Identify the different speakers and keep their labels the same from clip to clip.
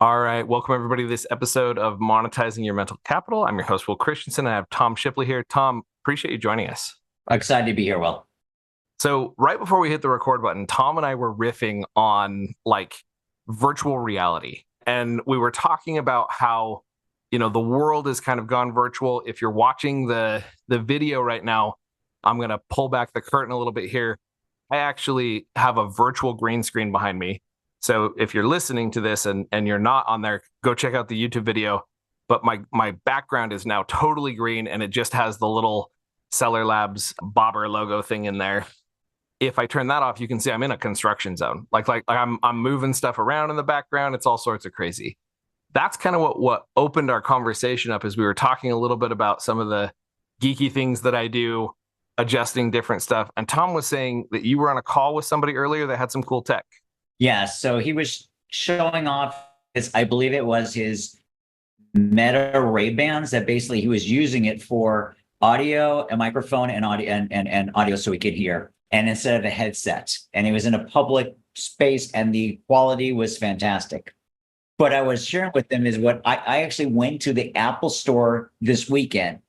Speaker 1: All right. Welcome, everybody, to this episode of Monetizing Your Mental Capital. I'm your host, Will Christensen. I have Tom Shipley here. Tom, appreciate you joining us.
Speaker 2: Excited to be here, Will.
Speaker 1: So right before we hit the record button, Tom and I were riffing on virtual reality. And we were talking about how, the world has kind of gone virtual. If you're watching the video right now, I'm going to pull back the curtain a little bit here. I actually have a virtual green screen behind me. So if you're listening to this and you're not on there, go check out the YouTube video. But my background is now totally green, and it just has the little Seller Labs bobber logo thing in there. If I turn that off, you can see I'm in a construction zone. Like I'm moving stuff around in the background. It's all sorts of crazy. That's kind of what opened our conversation up, as we were talking a little bit about some of the geeky things that I do, adjusting different stuff. And Tom was saying that you were on a call with somebody earlier that had some cool tech.
Speaker 2: Yeah, so he was showing off I believe it was his Meta Ray-Bans that basically he was using it for audio, a microphone, and audio and audio so he could hear. And instead of a headset. And it was in a public space and the quality was fantastic. What I was sharing with them is what I actually went to the Apple store this weekend.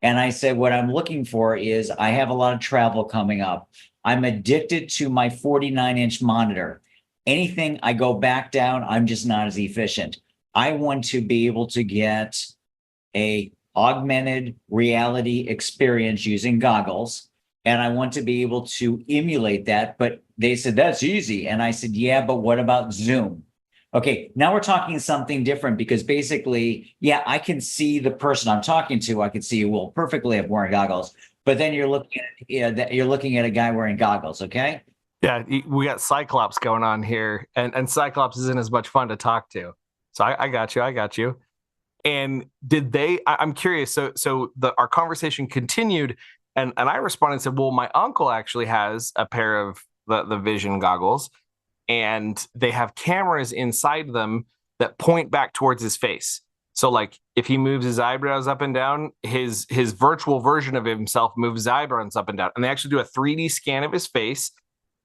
Speaker 2: And I said, what I'm looking for is I have a lot of travel coming up. I'm addicted to my 49-inch monitor. Anything I go back down, I'm just not as efficient. I want to be able to get a augmented reality experience using goggles. And I want to be able to emulate that. But they said, that's easy. And I said, yeah, but what about Zoom? Okay, now we're talking something different because basically, yeah, I can see the person I'm talking to. I can see you will perfectly if wearing goggles. But then you're looking at a guy wearing goggles, okay?
Speaker 1: Yeah, we got Cyclops going on here, and Cyclops isn't as much fun to talk to. So I got you. And did they? I'm curious. So our conversation continued, and I responded and said, well, my uncle actually has a pair of the Vision goggles, and they have cameras inside them that point back towards his face. So like if he moves his eyebrows up and down, his virtual version of himself moves his eyebrows up and down, and they actually do a 3D scan of his face.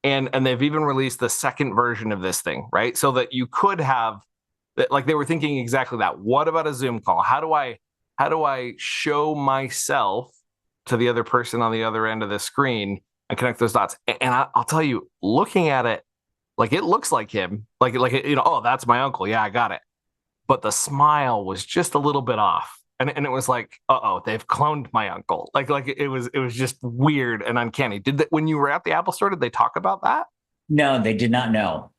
Speaker 1: And they've even released the second version of this thing, right? So that you could have, like they were thinking exactly that. What about a Zoom call? How do I show myself to the other person on the other end of the screen and connect those dots? And I'll tell you, looking at it, like it looks like him, oh, that's my uncle. Yeah, I got it. But the smile was just a little bit off. And it was like, they've cloned my uncle. Like it was just weird and uncanny. When you were at the Apple store, did they talk about that?
Speaker 2: No, they did not know.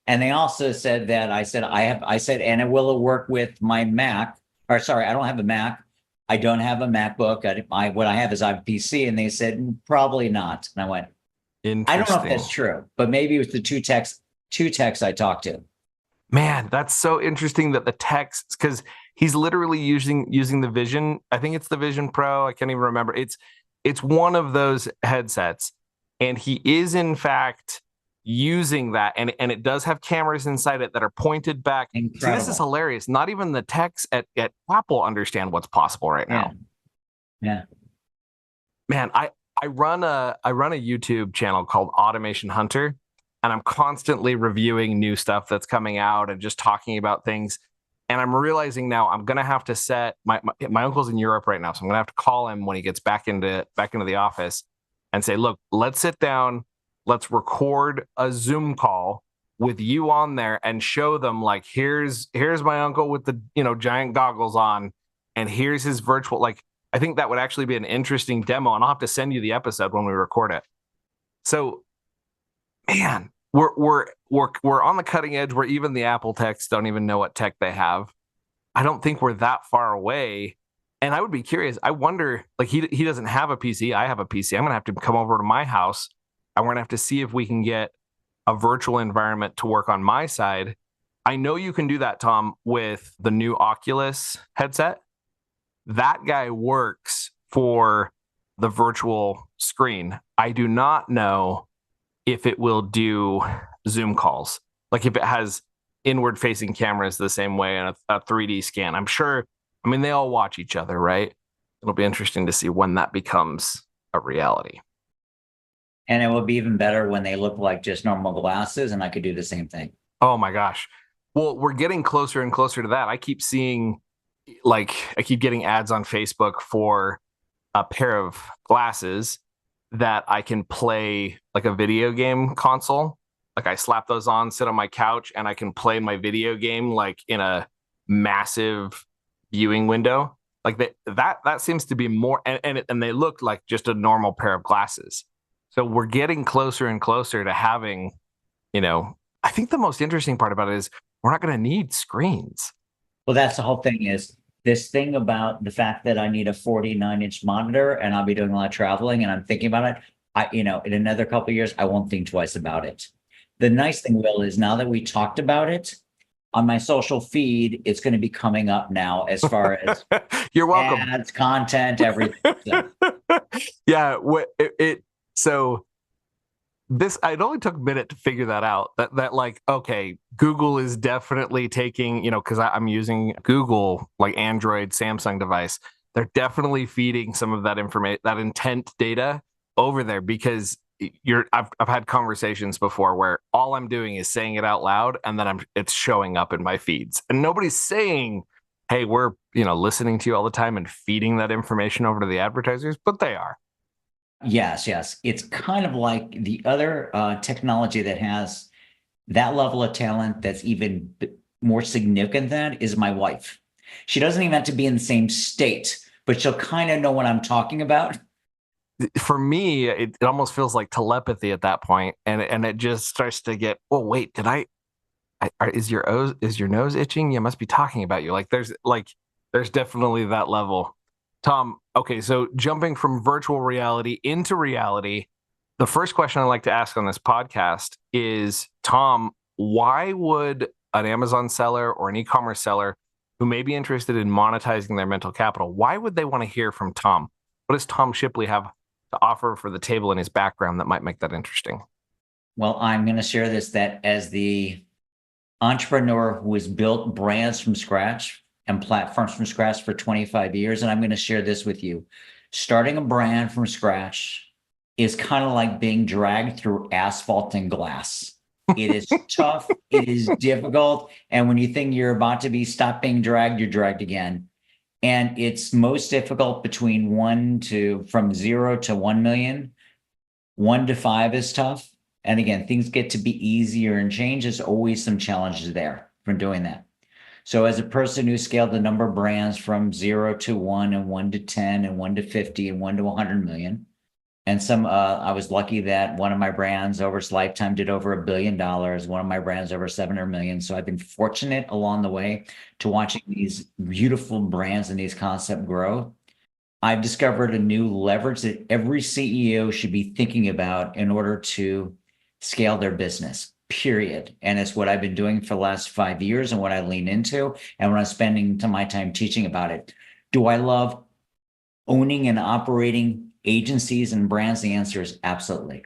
Speaker 2: And they also said that I said, and it will work with my Mac. Or sorry, I don't have a Mac. I don't have a MacBook. What I have is I have a PC. And they said, probably not. And I went, I don't know if that's true, but maybe it was the two techs I talked to.
Speaker 1: Man, that's so interesting that the text, because he's literally using the Vision. I think it's the Vision Pro. I can't even remember. It's one of those headsets, and he is in fact using that, and it does have cameras inside it that are pointed back.
Speaker 2: Incredible.
Speaker 1: See, this is hilarious. Not even the techs at Apple understand what's possible right now.
Speaker 2: Yeah.
Speaker 1: Man, I run a YouTube channel called Automation Hunter. And I'm constantly reviewing new stuff that's coming out and just talking about things. And I'm realizing now I'm going to have to set my uncle's in Europe right now. So I'm going to have to call him when he gets back into the office and say, look, let's sit down. Let's record a Zoom call with you on there and show them like, here's my uncle with the, giant goggles on, and here's his virtual. Like, I think that would actually be an interesting demo, and I'll have to send you the episode when we record it. So, man, we're on the cutting edge where even the Apple techs don't even know what tech they have. I don't think we're that far away. And I would be curious. I wonder, like he doesn't have a PC. I have a PC. I'm going to have to come over to my house, and we're going to have to see if we can get a virtual environment to work on my side. I know you can do that, Tom, with the new Oculus headset. That guy works for the virtual screen. I do not know if it will do Zoom calls, like if it has inward facing cameras the same way and a 3D scan. I'm sure, they all watch each other, right? It'll be interesting to see when that becomes a reality.
Speaker 2: And it will be even better when they look like just normal glasses, and I could do the same thing.
Speaker 1: Oh my gosh. Well, we're getting closer and closer to that. I keep seeing, I keep getting ads on Facebook for a pair of glasses that I can play like a video game console. Like I slap those on, sit on my couch, and I can play my video game like in a massive viewing window. Like that seems to be more, and they look like just a normal pair of glasses. So we're getting closer and closer to having, I think the most interesting part about it is we're not going to need screens.
Speaker 2: Well, that's the whole thing is this thing about the fact that I need a 49-inch monitor and I'll be doing a lot of traveling and I'm thinking about it. In another couple of years, I won't think twice about it. The nice thing, Will, is now that we talked about it on my social feed, it's going to be coming up now as far as
Speaker 1: You're welcome.
Speaker 2: ads, content, everything. So.
Speaker 1: Yeah. So it only took a minute to figure that out. That like, okay, Google is definitely taking, because I'm using Google, like Android, Samsung device. They're definitely feeding some of that information, that intent data over there, because I've had conversations before where all I'm doing is saying it out loud, and then it's showing up in my feeds, and nobody's saying, hey, we're listening to you all the time and feeding that information over to the advertisers, but they are.
Speaker 2: Yes, yes. It's kind of like the other technology that has that level of talent that's even more significant than that is my wife. She doesn't even have to be in the same state, but she'll kind of know what I'm talking about.
Speaker 1: For me, it almost feels like telepathy at that point, and it just starts to get, oh wait, is your nose itching? You must be talking about you. There's definitely that level. Tom, okay, so jumping from virtual reality into reality, the first question I like to ask on this podcast is, Tom, why would an Amazon seller or an e-commerce seller who may be interested in monetizing their mental capital, why would they want to hear from Tom? What does Tom Shipley have to offer for the table in his background that might make that interesting?
Speaker 2: Well, I'm going to share this, that as the entrepreneur who has built brands from scratch and platforms from scratch for 25 years. And I'm going to share this with you. Starting a brand from scratch is kind of like being dragged through asphalt and glass. It is tough. It is difficult. And when you think you're about to stop being dragged, you're dragged again. And it's most difficult from 0 to 1 million. 1 to 5 is tough. And again, things get to be easier, and change is always some challenges there from doing that. So as a person who scaled the number of brands from 0 to 1 and 1 to 10 and 1 to 50 and 1 to 100 million, and I was lucky that one of my brands over its lifetime did over $1 billion. One of my brands over 700 million. So I've been fortunate along the way to watching these beautiful brands and these concepts grow. I've discovered a new leverage that every CEO should be thinking about in order to scale their business, period. And it's what I've been doing for the last 5 years and what I lean into and when I'm spending my time teaching about it. Do I love owning and operating agencies and brands? The answer is absolutely.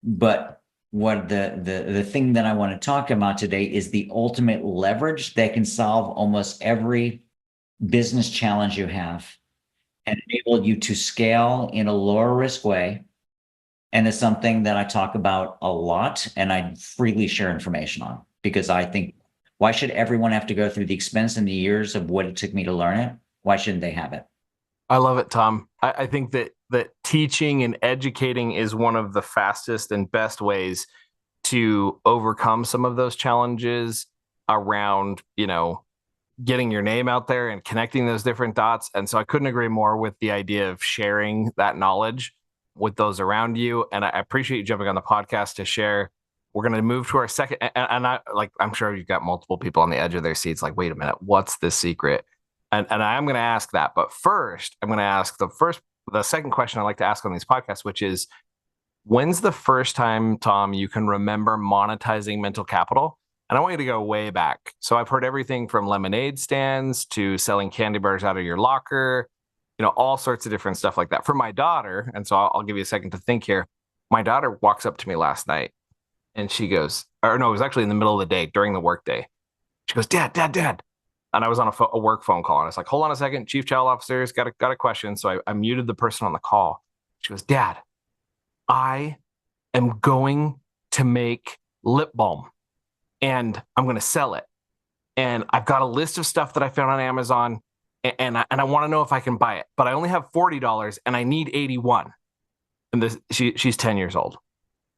Speaker 2: But what the thing that I want to talk about today is the ultimate leverage that can solve almost every business challenge you have and enable you to scale in a lower risk way. And it's something that I talk about a lot and I freely share information on, because I think, why should everyone have to go through the expense and the years of what it took me to learn it? Why shouldn't they have it?
Speaker 1: I love it, Tom. I think that teaching and educating is one of the fastest and best ways to overcome some of those challenges around, getting your name out there and connecting those different dots. And so I couldn't agree more with the idea of sharing that knowledge with those around you. And I appreciate you jumping on the podcast to share. We're going to move to our second, and I'm sure you've got multiple people on the edge of their seats like, wait a minute, what's the secret? And I'm going to ask that. But first, I'm going to ask the second question I like to ask on these podcasts, which is, when's the first time, Tom, you can remember monetizing mental capital? And I want you to go way back. So I've heard everything from lemonade stands to selling candy bars out of your locker, all sorts of different stuff like that. For my daughter, and so I'll give you a second to think here. My daughter walks up to me last night and she goes, or no, it was actually in the middle of the day during the workday. She goes, Dad. And I was on a work phone call. And I was like, hold on a second, Chief Child Officer's got a question. So I muted the person on the call. She goes, Dad, I am going to make lip balm and I'm going to sell it. and I've got a list of stuff that I found on Amazon, and I want to know if I can buy it, but I only have $40 and I need 81. And she's 10 years old.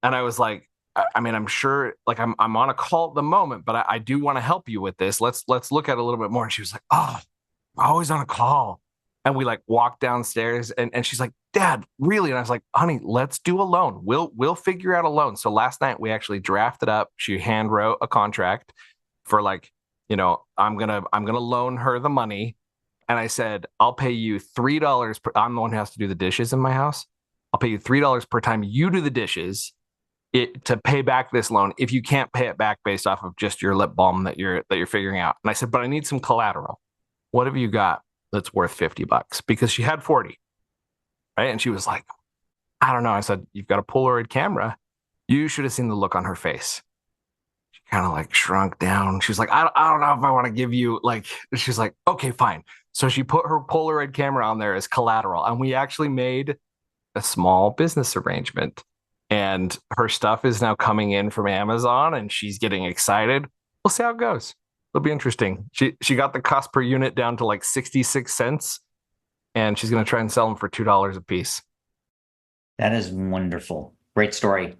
Speaker 1: And I was like, I mean, I'm sure, like, I'm on a call at the moment, but I do want to help you with this. Let's look at it a little bit more. And she was like, oh, I'm always on a call. And we like walked downstairs, and she's like, Dad, really? And I was like, honey, let's do a loan. We'll figure out a loan. So last night we actually drafted up. She hand wrote a contract for, like, I'm gonna loan her the money. And I said, I'll pay you $3 per, I'm the one who has to do the dishes in my house. I'll pay you $3 per time you do the dishes to pay back this loan if you can't pay it back based off of just your lip balm that you're figuring out. And I said, but I need some collateral. What have you got that's worth $50? Because she had 40, right? And she was like, I don't know. I said, you've got a Polaroid camera. You should have seen the look on her face. She kind of like shrunk down. She was like, I don't know if I want to give you, like, she's like, okay, fine. So she put her Polaroid camera on there as collateral, and we actually made a small business arrangement. And her stuff is now coming in from Amazon, and she's getting excited. We'll see how it goes. It'll be interesting. She got the cost per unit down to like 66 cents, and she's going to try and sell them for $2 a piece.
Speaker 2: That is wonderful. Great story.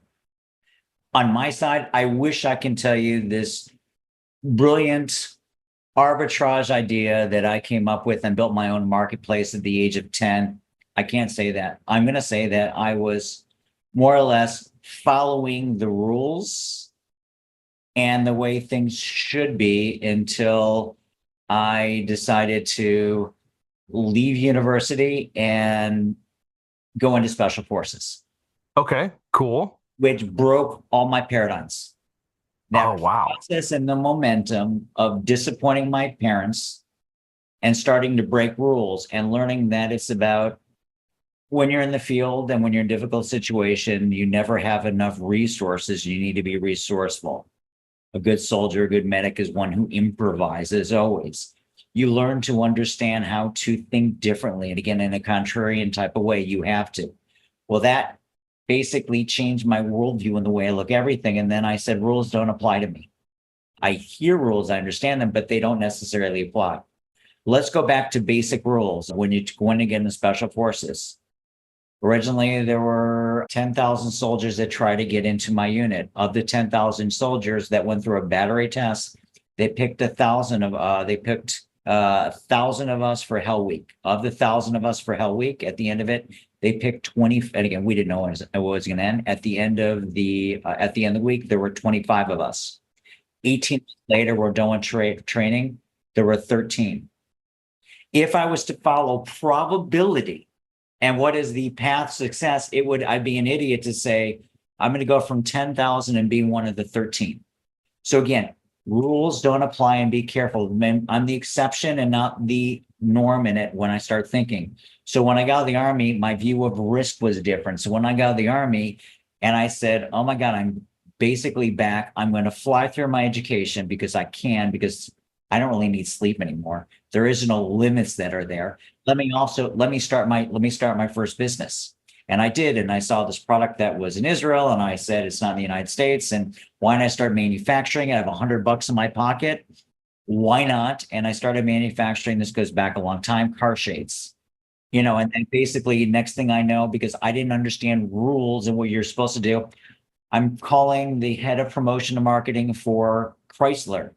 Speaker 2: On my side, I wish I can tell you this brilliant arbitrage idea that I came up with and built my own marketplace at the age of 10. I can't say that. I'm going to say that I was more or less following the rules and the way things should be until I decided to leave university and go into special forces.
Speaker 1: Okay, cool.
Speaker 2: Which broke all my paradigms. That
Speaker 1: wow.
Speaker 2: process and the momentum of disappointing my parents and starting to break rules and learning that it's about, when you're in the field and when you're in a difficult situation, you never have enough resources. You need to be resourceful. A good soldier, a good medic is one who improvises always. You learn to understand how to think differently. And again, in a contrarian type of way, you have to. Well, that basically changed my worldview and the way I look at everything. And then I said, rules don't apply to me. I hear rules, I understand them, but they don't necessarily apply. Let's go back to basic rules. When you're going to get into special forces, originally there were 10,000 soldiers that tried to get into my unit. Of the 10,000 soldiers that went through a battery test, they picked 1,000 of us for Hell Week. Of the 1,000 of us for Hell Week, at the end of it, they picked 20. And again, we didn't know it was going to end. At the end of the week, there were 25 of us. 18 months later, we're doing training. There were 13. If I was to follow probability and what is the path to success, I'd be an idiot to say I'm going to go from 10,000 and be one of the 13. So again, rules don't apply, and be careful. I'm the exception and not the norm in it when I start thinking. So when I got out of the Army, my view of risk was different. So when I got out of the Army and I said, oh my God, I'm basically back. I'm going to fly through my education because I can, because I don't really need sleep anymore. There is no limits that are there. Let me start my first business. And I did, and I saw this product that was in Israel, and I said, it's not in the United States. And why not start manufacturing it? I have $100 in my pocket. Why not? And I started manufacturing, this goes back a long time, car shades. And then basically next thing I know, because I didn't understand rules and what you're supposed to do, I'm calling the head of promotion and marketing for Chrysler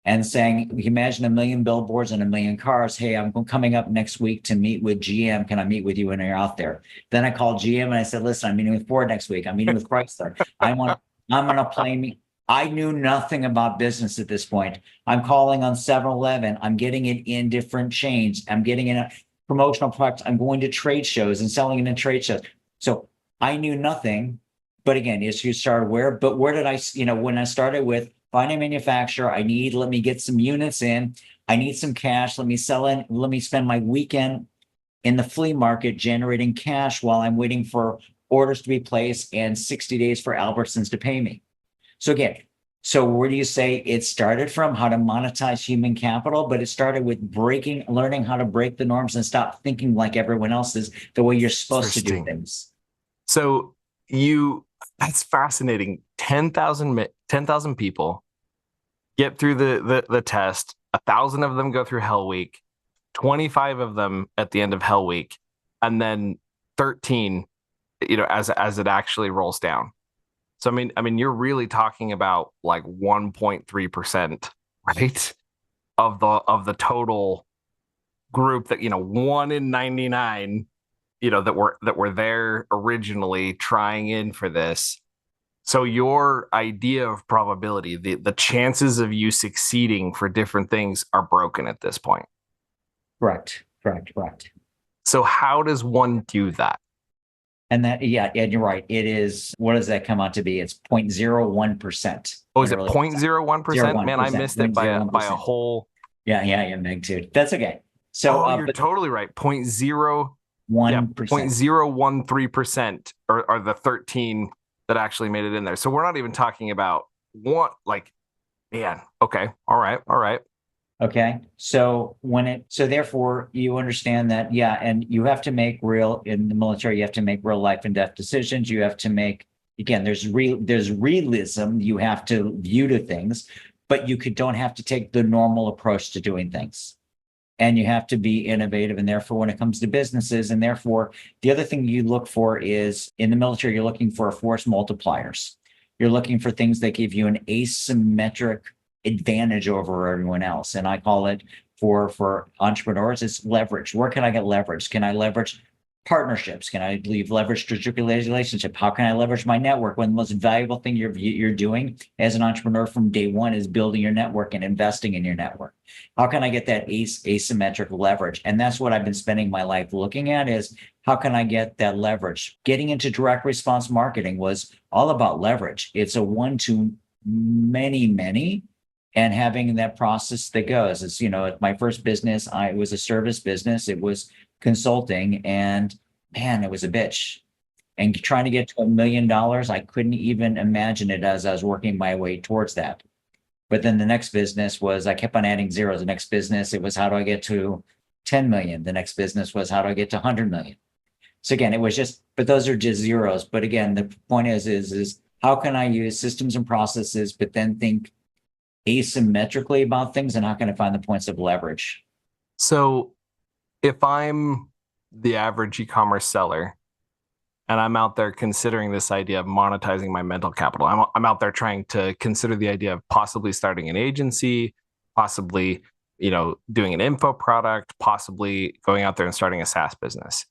Speaker 2: and saying, imagine 1 million billboards and 1 million cars. Hey, I'm coming up next week to meet with GM. Can I meet with you when you're out there? Then I called GM and I said, listen, I'm meeting with Ford next week. I'm meeting with Chrysler. I'm on a plane. I knew nothing about business at this point. I'm calling on 7-Eleven. I'm getting it in different chains. I'm getting in a promotional products. I'm going to trade shows and selling it in trade shows. So I knew nothing. But again, as you started where did I, when I started with find a manufacturer, let me get some units in. I need some cash. Let me sell in. Let me spend my weekend in the flea market generating cash while I'm waiting for orders to be placed and 60 days for Albertsons to pay me. So again, where do you say it started from? How to monetize human capital, but it started with learning how to break the norms and stop thinking like everyone else is, the way you're supposed to do things.
Speaker 1: So that's fascinating. 10,000 people get through the test. 1,000 of them go through Hell Week, 25 of them at the end of Hell Week, and then 13, as it actually rolls down. So I mean, you're really talking about like 1.3%, right, of the total group that 1 in 99, that were there originally trying in for this. So your idea of probability, the chances of you succeeding for different things are broken at this point.
Speaker 2: Correct.
Speaker 1: So how does one do that?
Speaker 2: And you're right. It is, what does that come out to be? It's 0.01%.
Speaker 1: Oh, is it 0.01%? Man, I missed it by a whole.
Speaker 2: Yeah, magnitude. That's okay. So
Speaker 1: you're totally right. 0.01%. 0.013% are the 13 that actually made it in there. So we're not even talking about one, like, man, okay, all right.
Speaker 2: Okay. So therefore you understand that, and you have to make in the military, you have to make real life and death decisions. You have to make, again, there's realism you have to view to things, but don't have to take the normal approach to doing things. And you have to be innovative. And therefore, when it comes to businesses, and therefore, the other thing you look for is, in the military, you're looking for force multipliers. You're looking for things that give you an asymmetric advantage over everyone else. And I call it, for entrepreneurs, it's leverage. Where can I get leverage? Can I leverage partnerships? Can I leverage strategic relationship? How can I leverage my network when the most valuable thing you're doing as an entrepreneur from day one is building your network and investing in your network? How can I get that asymmetric leverage? And that's what I've been spending my life looking at, is how can I get that leverage? Getting into direct response marketing was all about leverage. It's a one to many, and having that process that goes. It's, my first business, it was a service business. It was consulting, and man, it was a bitch. And trying to get to $1 million, I couldn't even imagine it as I was working my way towards that. But then the next business was, I kept on adding zeros. The next business, it was, how do I get to 10 million? The next business was, how do I get to 100 million? So again, it was just, but those are just zeros. But again, the point is how can I use systems and processes, but then think asymmetrically about things, and how can I find the points of leverage?
Speaker 1: So if I'm the average e-commerce seller and I'm out there considering this idea of monetizing my mental capital, I'm out there trying to consider the idea of possibly starting an agency, possibly, doing an info product, possibly going out there and starting a SaaS business.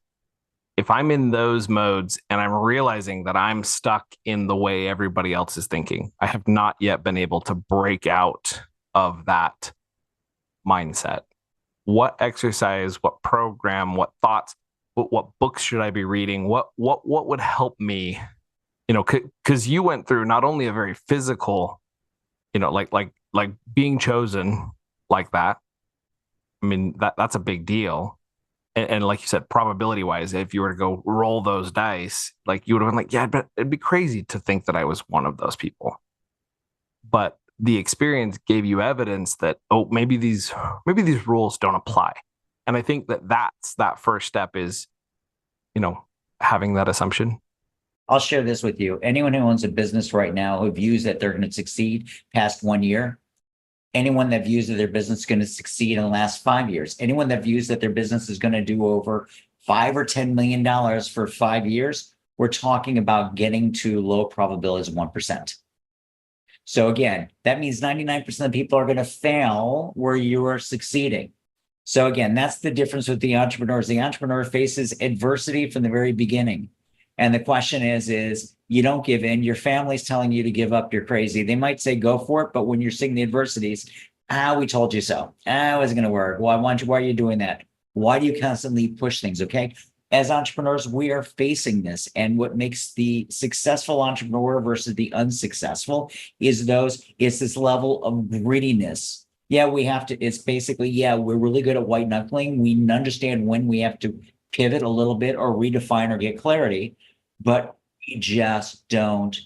Speaker 1: If I'm in those modes and I'm realizing that I'm stuck in the way everybody else is thinking, I have not yet been able to break out of that mindset. What exercise, what program, what thoughts, what books should I be reading? What would help me? Because you went through not only a very physical, like being chosen like that. I mean, that's a big deal. And like you said, probability wise, if you were to go roll those dice, like you would have been like, yeah, but it'd be crazy to think that I was one of those people. But the experience gave you evidence that, maybe these rules don't apply. And I think that first step is, having that assumption.
Speaker 2: I'll share this with you. Anyone who owns a business right now who views that they're going to succeed past 1 year, anyone that views that their business is going to succeed in the last 5 years, anyone that views that their business is going to do over $5 or $10 million for 5 years, we're talking about getting to low probabilities of 1%. So again, that means 99% of people are going to fail where you are succeeding. So again, that's the difference with the entrepreneurs. The entrepreneur faces adversity from the very beginning. And the question is you don't give in. Your family's telling you to give up. You're crazy. They might say, go for it. But when you're seeing the adversities, we told you so. It wasn't going to work. Why are you doing that? Why do you constantly push things? Okay. As entrepreneurs, we are facing this. And what makes the successful entrepreneur versus the unsuccessful is this level of grittiness. Yeah, we have to, it's basically, we're really good at white knuckling. We understand when we have to pivot a little bit or redefine or get clarity, but we just don't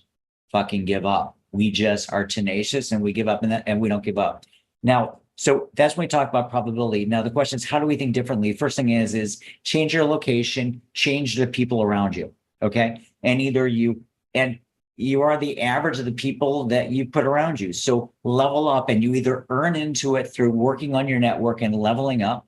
Speaker 2: fucking give up. We just are tenacious and we give up and we don't give up. Now, so that's when we talk about probability. Now, the question is, how do we think differently? First thing is change your location, change the people around you. Okay. And you are the average of the people that you put around you. So level up, and you either earn into it through working on your network and leveling up,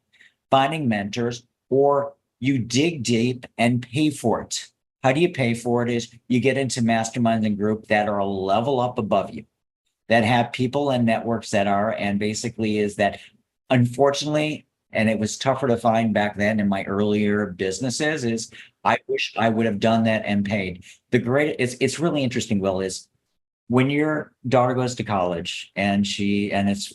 Speaker 2: finding mentors, or you dig deep and pay for it. How do you pay for it? Is you get into masterminds and group that are a level up above you, that have people and networks that are, and basically is that, unfortunately, and it was tougher to find back then in my earlier businesses, is I wish I would have done that and paid. It's really interesting, Will, is when your daughter goes to college and it's,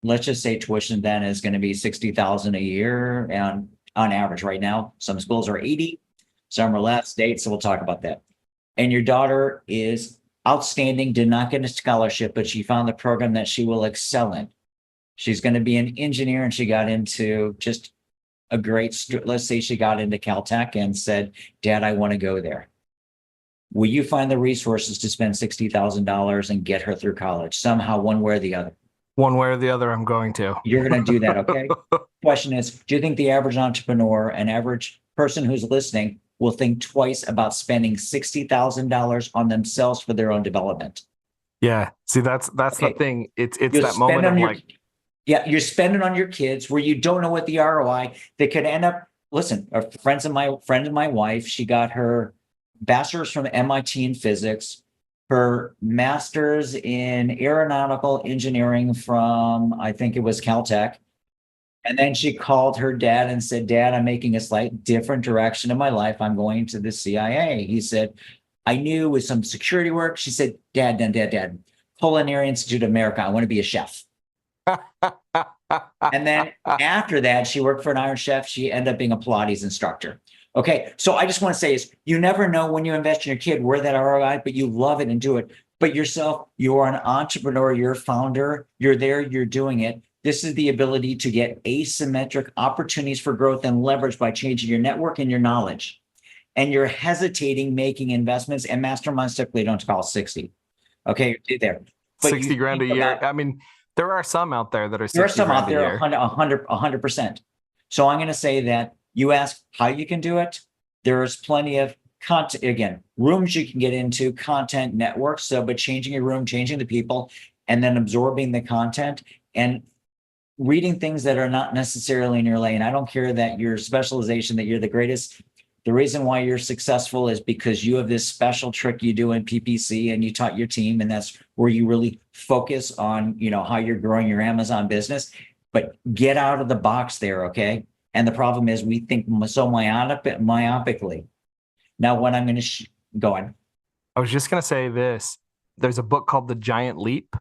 Speaker 2: let's just say tuition then is going to be 60,000 a year, and on average right now, some schools are 80, some are less state. So we'll talk about that. And your daughter is outstanding, did not get a scholarship, but she found the program that she will excel in. She's going to be an engineer, and she got into just a let's say she got into Caltech and said, Dad, I want to go there. Will you find the resources to spend $60,000 and get her through college somehow, one way or the other?
Speaker 1: One way or the other, I'm going to.
Speaker 2: You're going to do that, okay? Question is, do you think the average entrepreneur, an average person who's listening, will think twice about spending $60,000 on themselves for their own development?
Speaker 1: Yeah. See, that's okay. The thing. It's
Speaker 2: You'll
Speaker 1: that moment of like,
Speaker 2: yeah, you're spending on your kids where you don't know what the ROI. They could end up. Listen, a friend of my wife, she got her bachelor's from MIT in physics, her master's in aeronautical engineering from, I think it was Caltech. And then she called her dad and said, Dad, I'm making a slight different direction in my life. I'm going to the CIA. He said, I knew with some security work. She said, Dad, Culinary Institute of America. I want to be a chef. And then after that, she worked for an Iron Chef. She ended up being a Pilates instructor. Okay. So I just want to say is, you never know when you invest in your kid where that ROI, but you love it and do it. But yourself, you are an entrepreneur, you're a founder, you're there, you're doing it. This is the ability to get asymmetric opportunities for growth and leverage by changing your network and your knowledge. And you're hesitating making investments, and masterminds typically don't cost 60. Okay, you're there.
Speaker 1: But 60 grand a year. I mean, there are some out there that are 60 grand a year.
Speaker 2: 100%. So I'm going to say that you ask how you can do it. There's plenty of content, again, rooms you can get into, content networks. So, but changing your room, changing the people, and then absorbing the content and reading things that are not necessarily in your lane. I don't care that your specialization, that you're the greatest. The reason why you're successful is because you have this special trick you do in PPC, and you taught your team, and that's where you really focus on, how you're growing your Amazon business. But get out of the box there, okay? And the problem is we think so myopically. Now, what I'm going to go on.
Speaker 1: I was just going to say this. There's a book called The Giant Leap,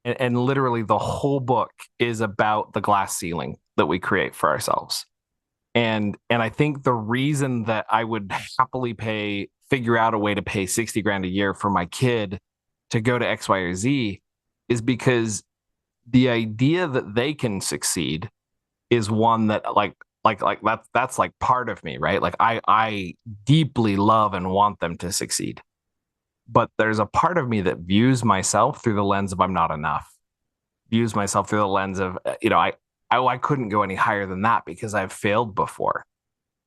Speaker 1: and literally the whole book is about the glass ceiling that we create for ourselves. And I think the reason that I would happily figure out a way to pay 60 grand a year for my kid to go to X, Y, or Z is because the idea that they can succeed is one that that's like part of me, right? Like I deeply love and want them to succeed. But there's a part of me that views myself through the lens of I'm not enough, views myself through the lens of, I couldn't go any higher than that because I've failed before.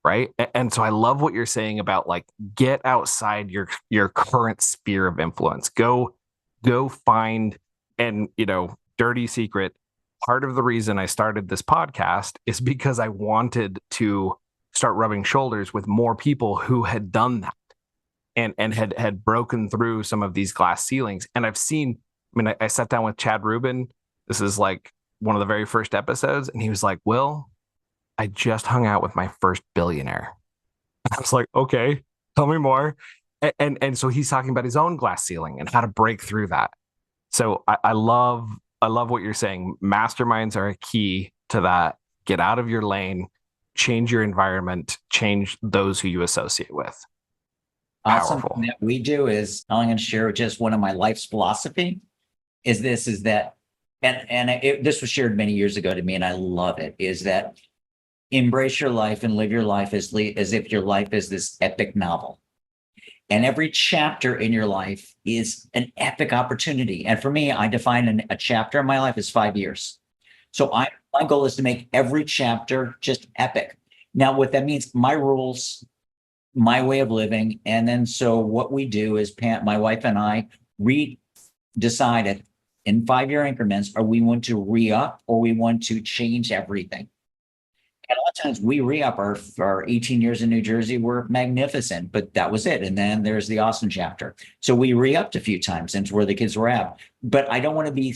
Speaker 1: Right. And so I love what you're saying about like, get outside your current sphere of influence, go find, and, dirty secret. Part of the reason I started this podcast is because I wanted to start rubbing shoulders with more people who had done that and had broken through some of these glass ceilings. And I've seen, I sat down with Chad Rubin. This is like one of the very first episodes. And he was like, Will, I just hung out with my first billionaire. I was like, okay, tell me more. And so he's talking about his own glass ceiling and how to break through that. So I love what you're saying. Masterminds are a key to that. Get out of your lane, change your environment, change those who you associate with.
Speaker 2: Awesome. Something that we do is, I'm going to share just one of my life's philosophy is that, this was shared many years ago to me, and I love it, is that embrace your life and live your life as if your life is this epic novel. And every chapter in your life is an epic opportunity. And for me, I define a chapter in my life as 5 years. So my goal is to make every chapter just epic. Now, what that means, my rules my way of living. And then so what we do is my wife and I decided in 5-year increments, are we want to re-up or we want to change everything? And a lot of times we re-up our 18 years in New Jersey were magnificent, but that was it. And then there's the Austin chapter. So we re-upped a few times into where the kids were at. But I don't want to be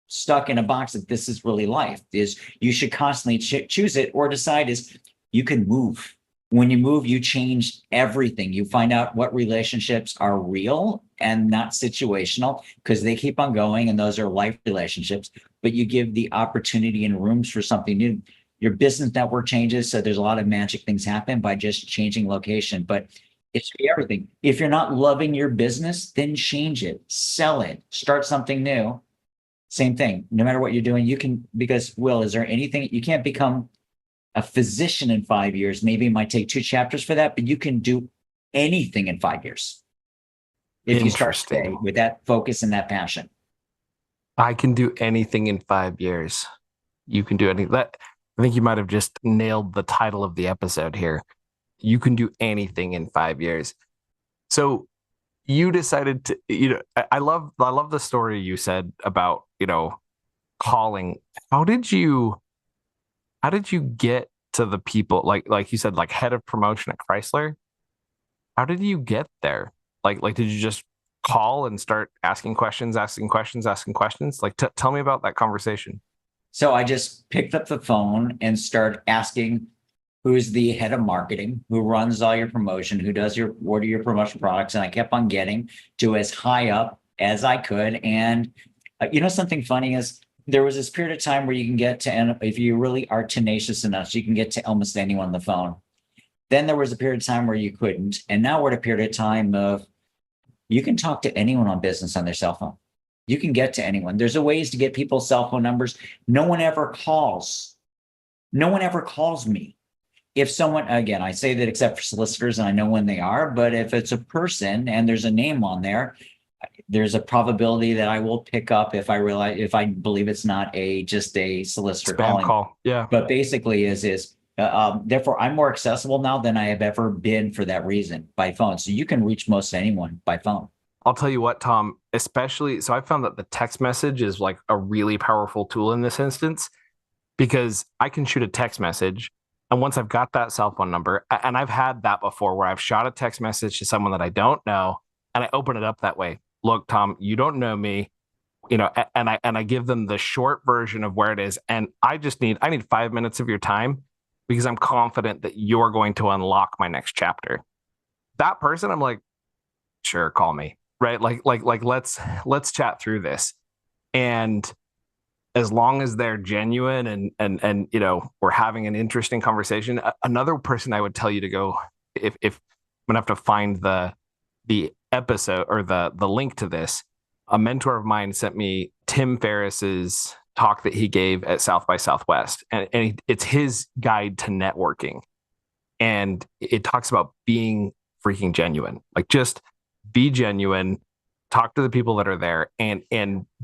Speaker 2: stuck in a box that this is really life. Is you should constantly choose it or decide is you can move. When you move, you change everything. You find out what relationships are real and not situational because they keep on going and those are life relationships, but you give the opportunity and rooms for something new. Your business network changes. So there's a lot of magic things happen by just changing location, but it should be everything. If you're not loving your business, then change it, sell it, start something new. Same thing. No matter what you're doing, you can, because Will, is there anything you can't become a physician in 5 years? Maybe it might take 2 chapters for that, but you can do anything in 5 years. If you start today with that focus and that passion.
Speaker 1: I can do anything in 5 years. You can do anything. I think you might have just nailed the title of the episode here. You can do anything in 5 years. So you decided to, I love the story you said about, calling. How did you get to the people, like you said, like head of promotion at Chrysler? How did you get there? Like did you just call and start asking questions? Like, tell me about that conversation.
Speaker 2: So I just picked up the phone and started asking who's the head of marketing, who runs all your promotion, who does what are your promotion products. And I kept on getting to as high up as I could. And something funny is there was this period of time where you can get to, and if you really are tenacious enough, you can get to almost anyone on the phone. Then there was a period of time where you couldn't. And now we're at a period of time of you can talk to anyone on business on their cell phone. You can get to anyone. There's a ways to get people's cell phone numbers. No one ever calls. No one ever calls me. If someone, again, I say that except for solicitors and I know when they are, but if it's a person and there's a name on there, there's a probability that I will pick up if I believe it's not just a solicitor
Speaker 1: spam call. Yeah.
Speaker 2: But basically therefore I'm more accessible now than I have ever been for that reason by phone. So you can reach most anyone by phone.
Speaker 1: I'll tell you what, Tom, especially, so I found that the text message is like a really powerful tool in this instance because I can shoot a text message. And once I've got that cell phone number, and I've had that before where I've shot a text message to someone that I don't know, and I open it up that way. Look, Tom, you don't know me, and I give them the short version of where it is. And I need 5 minutes of your time because I'm confident that you're going to unlock my next chapter. That person, I'm like, sure, call me. Right. Like, let's chat through this. And as long as they're genuine and we're having an interesting conversation. Another person I would tell you to go, if I'm gonna have to find the episode or the link to this, a mentor of mine sent me Tim Ferriss's talk that he gave at South by Southwest. And it's his guide to networking. And it talks about being freaking genuine. Like, just be genuine, talk to the people that are there and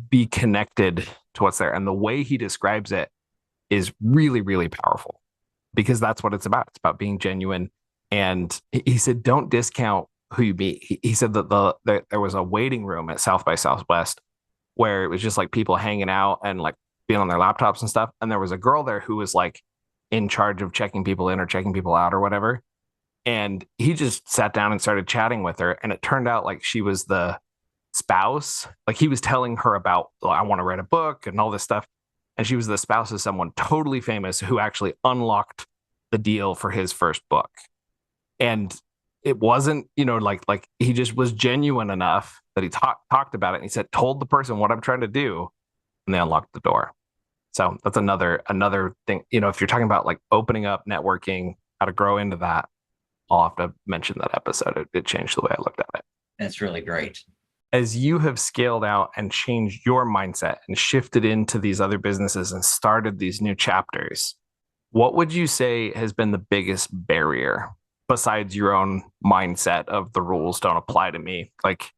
Speaker 1: be connected to what's there. And the way he describes it is really, really powerful because that's what it's about. It's about being genuine. And he said, don't discount who you meet. He said that there was a waiting room at South by Southwest where it was just like people hanging out and like being on their laptops and stuff. And there was a girl there who was like in charge of checking people in or checking people out or whatever. And he just sat down and started chatting with her. And it turned out like she was the spouse. Like, he was telling her about, I want to write a book and all this stuff. And she was the spouse of someone totally famous who actually unlocked the deal for his first book. And it wasn't, like he just was genuine enough that he talked about it. And he said, told the person what I'm trying to do. And they unlocked the door. So that's another thing, if you're talking about like opening up, networking, how to grow into that, I'll have to mention that episode. It changed the way I looked at it.
Speaker 2: That's really great.
Speaker 1: As you have scaled out and changed your mindset and shifted into these other businesses and started these new chapters, what would you say has been the biggest barrier besides your own mindset of the rules don't apply to me? Like,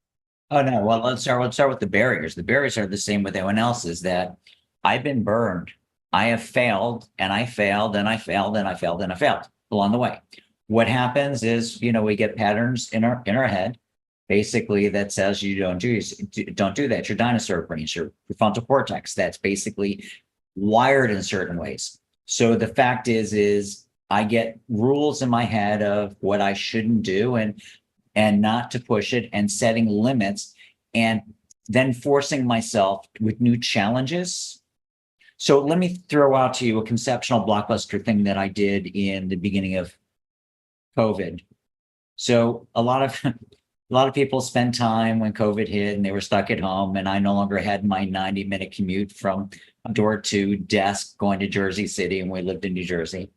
Speaker 2: oh no, well, let's start with the barriers. The barriers are the same with everyone else, is that I've been burned. I have failed and I failed and I failed and I failed and I failed along the way. what happens is, we get patterns in our head, basically that says you don't do that. Your dinosaur brains, your prefrontal cortex, that's basically wired in certain ways. So the fact is I get rules in my head of what I shouldn't do and not to push it, and setting limits, and then forcing myself with new challenges. So let me throw out to you a conceptual Blockbuster thing that I did in the beginning of COVID. So a lot of people spent time when COVID hit and they were stuck at home, and I no longer had my 90-minute commute from door to desk going to Jersey City, and we lived in New Jersey.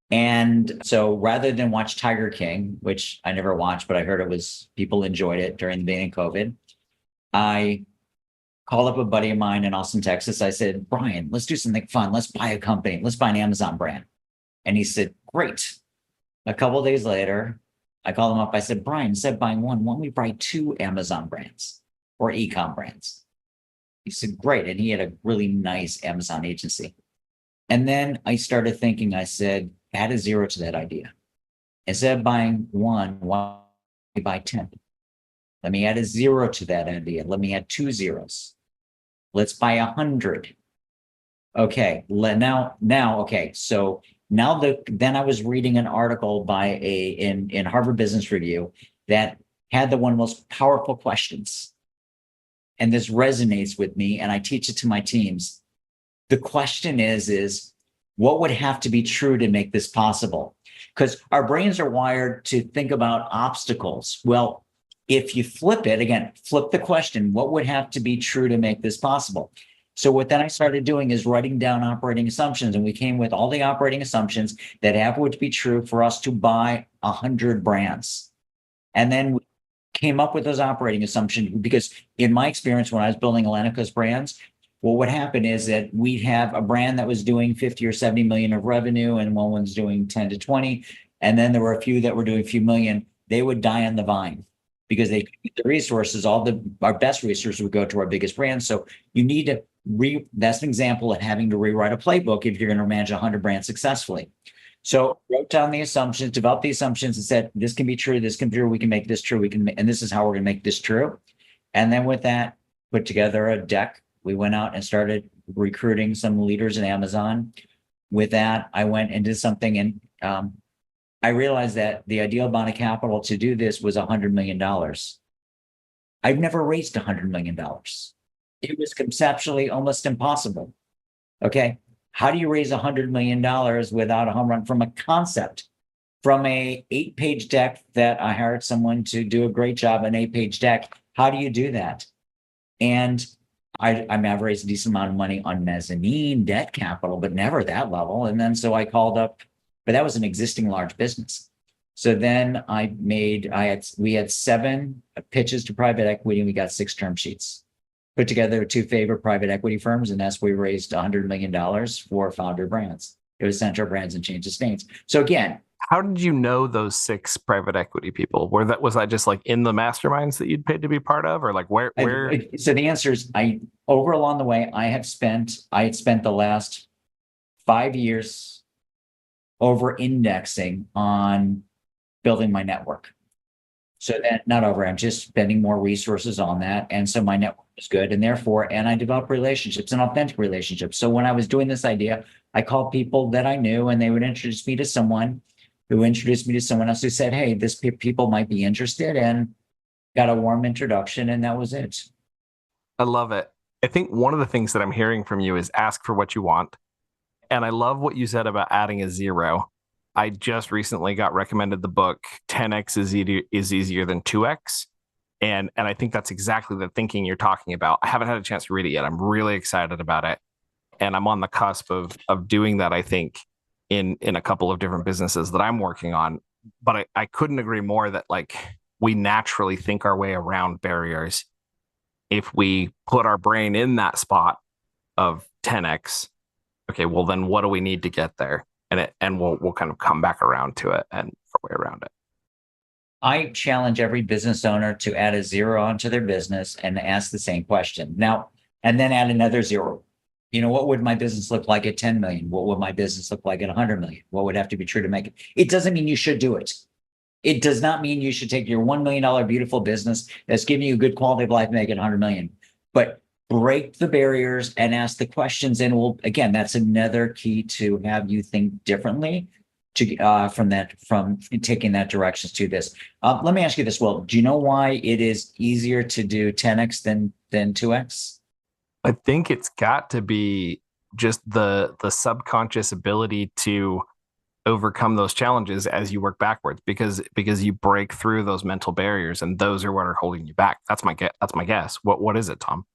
Speaker 2: And so rather than watch Tiger King, which I never watched, but I heard people enjoyed it during the beginning of COVID, I called up a buddy of mine in Austin, Texas. I said, Brian, let's do something fun. Let's buy a company. Let's buy an Amazon brand. And he said, great. A couple of days later, I called him up. I said, Brian, instead of buying one, why don't we buy 2 Amazon brands or e-com brands? He said, great. And he had a really nice Amazon agency. And then I started thinking, I said, add a 0 to that idea. Instead of buying 1, why don't we buy 10? Let me add a 0 to that idea. Let me add 2 zeros. Let's buy 100. Okay, okay. So then I was reading an article by in Harvard Business Review that had the one of the most powerful questions. And this resonates with me, and I teach it to my teams. The question is what would have to be true to make this possible? Because our brains are wired to think about obstacles. Well, if you flip the question, what would have to be true to make this possible? So what then I started doing is writing down operating assumptions, and we came with all the operating assumptions that have to be true for us to buy 100 brands. And then we came up with those operating assumptions, because in my experience, when I was building Atlantic Coast brands, what would happen is that we'd have a brand that was doing 50 or 70 million of revenue, and one was doing 10 to 20. And then there were a few that were doing a few million. They would die on the vine because they get the resources. Our best resources would go to our biggest brands. So you need to that's an example of having to rewrite a playbook if you're going to manage 100 brands successfully. So wrote down the assumptions, developed the assumptions, and said, this can be true, this can be true, we can make this true, and this is how we're going to make this true. And then with that, put together a deck. We went out and started recruiting some leaders in Amazon. With that, I went and did something, and I realized that the ideal amount of capital to do this was $100 million. I've never raised $100 million. It was conceptually almost impossible. Okay. How do you raise $100 million without a home run from a concept, from a 8-page deck that I hired someone to do a great job, an 8-page deck? How do you do that? And I've raised a decent amount of money on mezzanine debt capital, but never that level. And then so I called up, but that was an existing large business. So then we had 7 pitches to private equity, and we got 6 term sheets. Put together 2 favorite private equity firms, and that's where we raised $100 million for founder brands. It was Central Brands and Change of States. So again,
Speaker 1: how did you know those 6 private equity people? Was that just like in the masterminds that you'd paid to be part of, or like where?
Speaker 2: So the answer is, along the way, I had spent the last 5 years over indexing on building my network. So that I'm just spending more resources on that. And so my network was good. And I developed relationships and authentic relationships. So when I was doing this idea, I called people that I knew, and they would introduce me to someone who introduced me to someone else who said, hey, this people might be interested, and got a warm introduction. And that was it.
Speaker 1: I love it. I think one of the things that I'm hearing from you is ask for what you want. And I love what you said about adding a 0. I just recently got recommended the book 10x is easier than 2x. And I think that's exactly the thinking you're talking about. I haven't had a chance to read it yet. I'm really excited about it. And I'm on the cusp of doing that, I think, in a couple of different businesses that I'm working on. But I couldn't agree more that like we naturally think our way around barriers. If we put our brain in that spot of 10x, okay, well then what do we need to get there? And we'll kind of come back around to it and our way around it.
Speaker 2: I challenge every business owner to add a 0 onto their business and ask the same question. Now, and then add another 0. What would my business look like at 10 million? What would my business look like at 100 million? What would have to be true to make it? It doesn't mean you should do it. It does not mean you should take your $1 million beautiful business that's giving you a good quality of life, make it 100 million. But break the barriers and ask the questions. And again, that's another key to have you think differently from taking that directions to this. Let me ask you this, Will. Do you know why it is easier to do 10x than 2x?
Speaker 1: I think it's got to be just the subconscious ability to overcome those challenges as you work backwards, because you break through those mental barriers, and those are what are holding you back. That's my guess. What is it, Tom?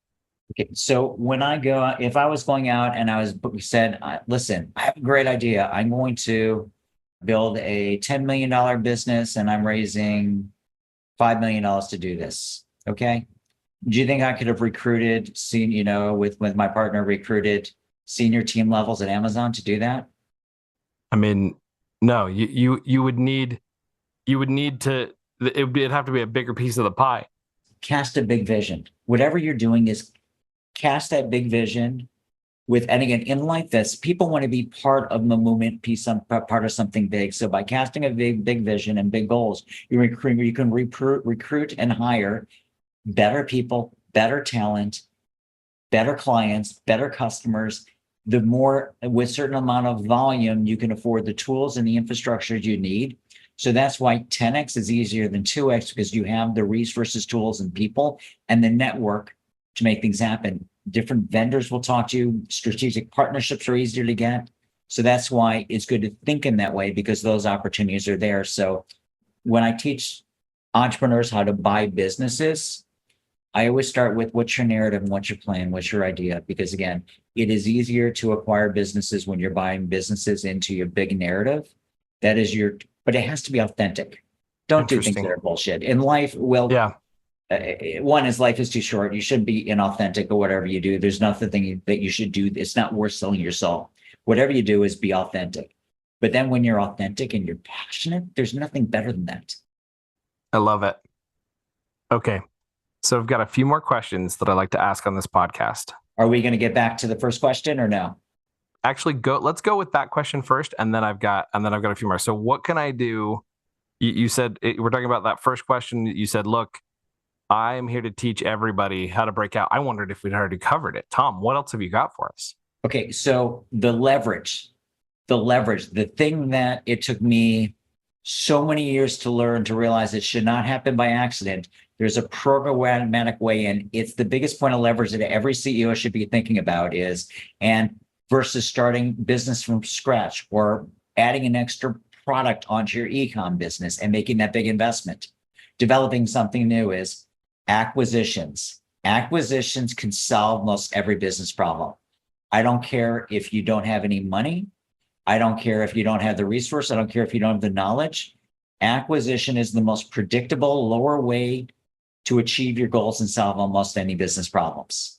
Speaker 2: Okay, so if I was going out and said, listen, I have a great idea. I'm going to build a $10 million business and I'm raising $5 million to do this. Okay. Do you think I could have recruited, with my partner, recruited senior team levels at Amazon to do that?
Speaker 1: I mean, no, you would need to, it'd have to be a bigger piece of the pie.
Speaker 2: Cast a big vision. Whatever you're doing is cast that big vision and again, in life, people want to be part of the movement, part of something big. So by casting a big vision and big goals, you can recruit and hire better people, better talent, better clients, better customers. The more, with certain amount of volume, you can afford the tools and the infrastructure you need. So that's why 10x is easier than 2x, because you have the resources, tools, and people, and the network to make things happen. Different vendors will talk to you. Strategic partnerships are easier to get. So that's why it's good to think in that way, because those opportunities are there. So when I teach entrepreneurs how to buy businesses, I always start with what's your narrative and what's your plan, what's your idea? Because again, it is easier to acquire businesses when you're buying businesses into your big narrative. But it has to be authentic. Don't do things that are bullshit. In life,
Speaker 1: yeah.
Speaker 2: One is life is too short. You shouldn't be inauthentic or whatever you do. There's nothing that you should do. It's not worth selling your soul. Whatever you do is be authentic. But then when you're authentic and you're passionate, there's nothing better than that.
Speaker 1: I love it. Okay. So I've got a few more questions that I'd like to ask on this podcast.
Speaker 2: Are we going to get back to the first question or no?
Speaker 1: Actually, let's go with that question first, and then I've got a few more. So what can I do? You said, we're talking about that first question. You said, look, I'm here to teach everybody how to break out. I wondered if we'd already covered it. Tom, what else have you got for us?
Speaker 2: Okay. So the leverage, the thing that it took me so many years to learn, to realize it should not happen by accident. There's a programmatic way, and it's the biggest point of leverage that every CEO should be thinking about versus starting business from scratch or adding an extra product onto your e-com business and making that big investment. Developing something new is acquisitions. Acquisitions can solve most every business problem. I don't care if you don't have any money. I don't care if you don't have the resource. I don't care if you don't have the knowledge. Acquisition is the most predictable, lower way to achieve your goals and solve almost any business problems.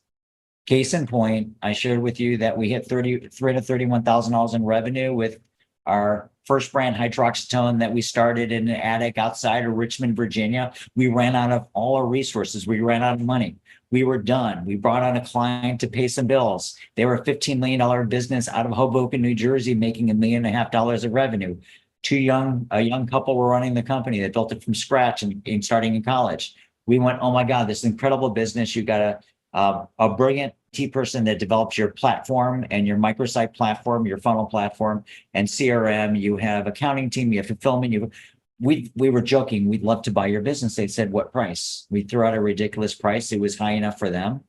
Speaker 2: Case in point, I shared with you that we hit $331,000 in revenue with our first brand, hydroxytone, that we started in an attic outside of Richmond, Virginia. We ran out of all our resources. We ran out of money. We were done. We brought on a client to pay some bills. They were a $15 million business out of Hoboken, New Jersey, making $1.5 million of revenue. A young couple were running the company. They built it from scratch and starting in college. We went, oh my God, this incredible business. You got a brilliant IT person that develops your platform and your microsite platform, your funnel platform, and CRM. You have accounting team, you have fulfillment. We were joking, we'd love to buy your business. They said, what price? We threw out a ridiculous price. It was high enough for them.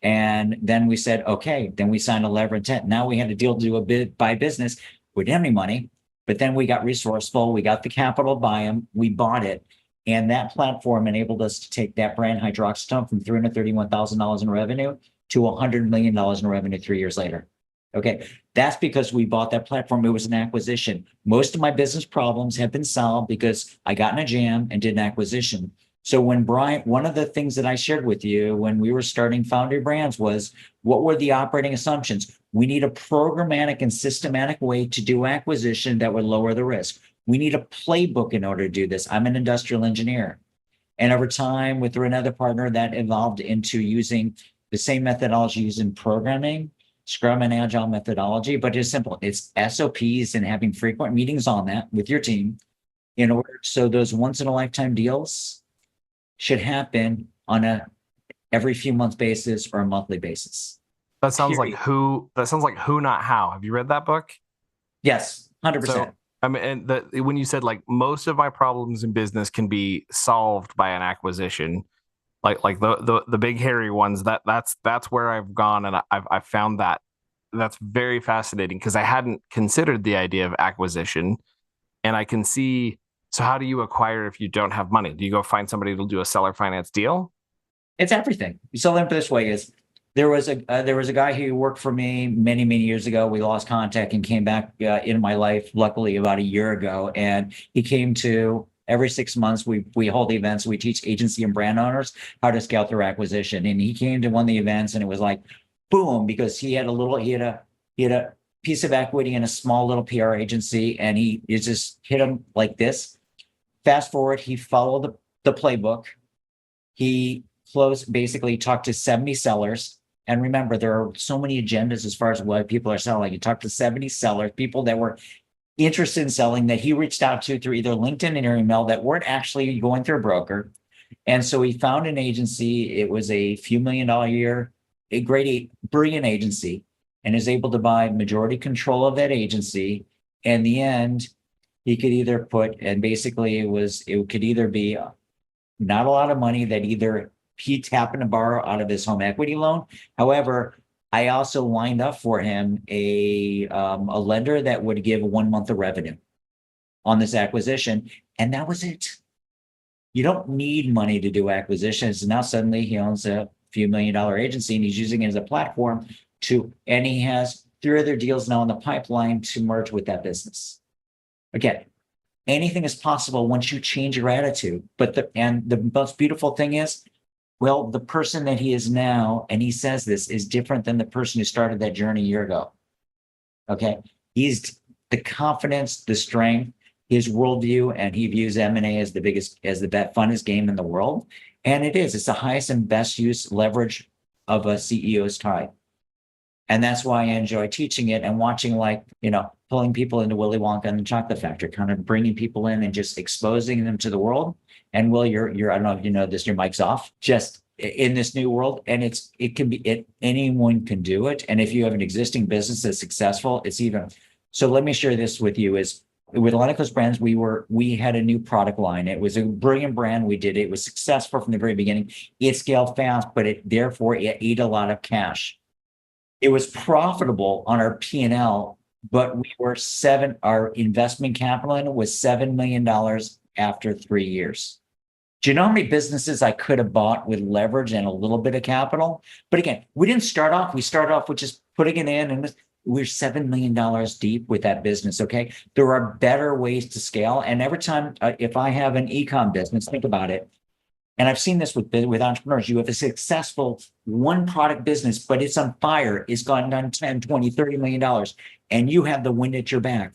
Speaker 2: And then we said, okay, then we signed a letter of intent. Now we had a deal to do buy business. We didn't have any money, but then we got resourceful. We got the capital to buy them. We bought it. And that platform enabled us to take that brand hydroxytone from $331,000 in revenue to $100 million in revenue 3 years later. Okay, that's because we bought that platform. It was an acquisition. Most of my business problems have been solved because I got in a jam and did an acquisition. So when one of the things that I shared with you when we were starting Foundry Brands was, what were the operating assumptions? We need a programmatic and systematic way to do acquisition that would lower the risk. We need a playbook in order to do this. I'm an industrial engineer. And over time, with another partner, that evolved into using the same methodology used in programming Scrum and Agile methodology, but it's simple. It's SOPs and having frequent meetings on that with your team in order. So those once in a lifetime deals should happen on a every few months basis or a monthly basis.
Speaker 1: That sounds like
Speaker 2: Period.
Speaker 1: who, not how. Have you read that book?
Speaker 2: Yes, 100%.
Speaker 1: So I mean, and when you said like most of my problems in business can be solved by an acquisition, like the big hairy ones, that's where I've gone, and I've found that that's very fascinating because I hadn't considered the idea of acquisition, and I can see. So how do you acquire if you don't have money? Do you go find somebody to do a seller finance deal?
Speaker 2: It's everything. So then this way is there was a guy who worked for me many years ago. We lost contact and came back in my life, luckily about a year ago. And he came to every 6 months. We hold events. We teach agency and brand owners how to their acquisition. And he came to one of the events, and it was like boom, because he had a piece of equity in a small little PR agency, and it just hit him like this. Fast forward, he followed the playbook. He basically talked to 70 sellers. And remember, there are so many agendas as far as what people are selling. He talked to 70 sellers, people that were interested in selling, that he reached out to through either LinkedIn or email, that weren't actually going through a broker. And so he found an agency. It was a few $1 million a year, a great, brilliant agency, and is able to buy majority control of that agency. In the end, he could either it could either be not a lot of money that either he happened to borrow out of his home equity loan. However, I also lined up for him a lender that would give 1 month of revenue on this acquisition, and that was it. You don't need money to do acquisitions. Now suddenly he owns a few $1 million agency, and he's using it as a platform and he has 3 other deals now in the pipeline to merge with that business. Again, anything is possible once you change your attitude. But the most beautiful thing is, well, the person that he is now, and he says this, is different than the person who started that journey a year ago. Okay. He's the confidence, the strength, his worldview, and he views M&A as the funnest game in the world. And it's the highest and best use leverage of a CEO's time. And that's why I enjoy teaching it and watching, pulling people into Willy Wonka and the Chocolate Factory, kind of bringing people in and just exposing them to the world. And Will, you're I don't know if you know this, your mic's off, just in this new world. And anyone can do it. And if you have an existing business that's successful, so let me share this with you is with Atlantic Coast Brands, we had a new product line. It was a brilliant brand. We did it. It was successful from the very beginning. It scaled fast, but it ate a lot of cash. It was profitable on our P&L, but our investment capital in it was $7 million after 3 years. Do you know how many businesses I could have bought with leverage and a little bit of capital? But again, we didn't start off. We started off with just putting it in, and we're $7 million deep with that business. Okay. There are better ways to scale. And every time, if I have an e-com business, think about it. And I've seen this with entrepreneurs. You have a successful one product business, but it's on fire. It's gone down 10, 20, $30 million. And you have the wind at your back.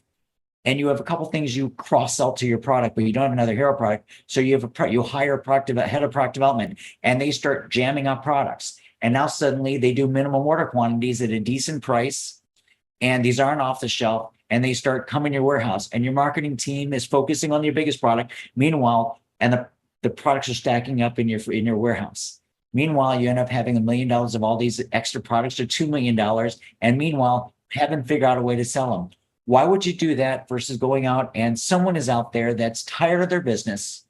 Speaker 2: And you have a couple things you cross-sell to your product, but you don't have another hero product. So you hire a head of product development, and they start jamming up products. And now suddenly they do minimum order quantities at a decent price. And these aren't off the shelf. And they start coming to your warehouse. And your marketing team is focusing on your biggest product. Meanwhile, the products are stacking up in your warehouse. Meanwhile, you end up having $1 million of all these extra products or $2 million. And meanwhile, haven't figured out a way to sell them. Why would you do that versus going out and someone is out there that's tired of their business,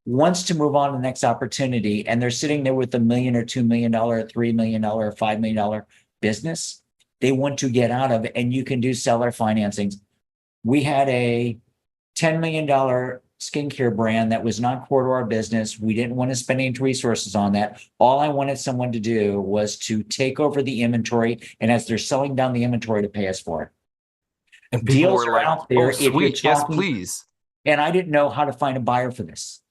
Speaker 2: wants to move on to the next opportunity, and they're sitting there with $1 million or $2 million, or $3 million or $5 million business they want to get out of, and you can do seller financings. We had a $10 million skincare brand that was not core to our business. We didn't want to spend any resources on that. All I wanted someone to do was to take over the inventory, and as they're selling down the inventory, to pay us for it.
Speaker 1: And
Speaker 2: Deals are out there.
Speaker 1: "Oh, sweet, yes, please."
Speaker 2: And I didn't know how to find a buyer for this.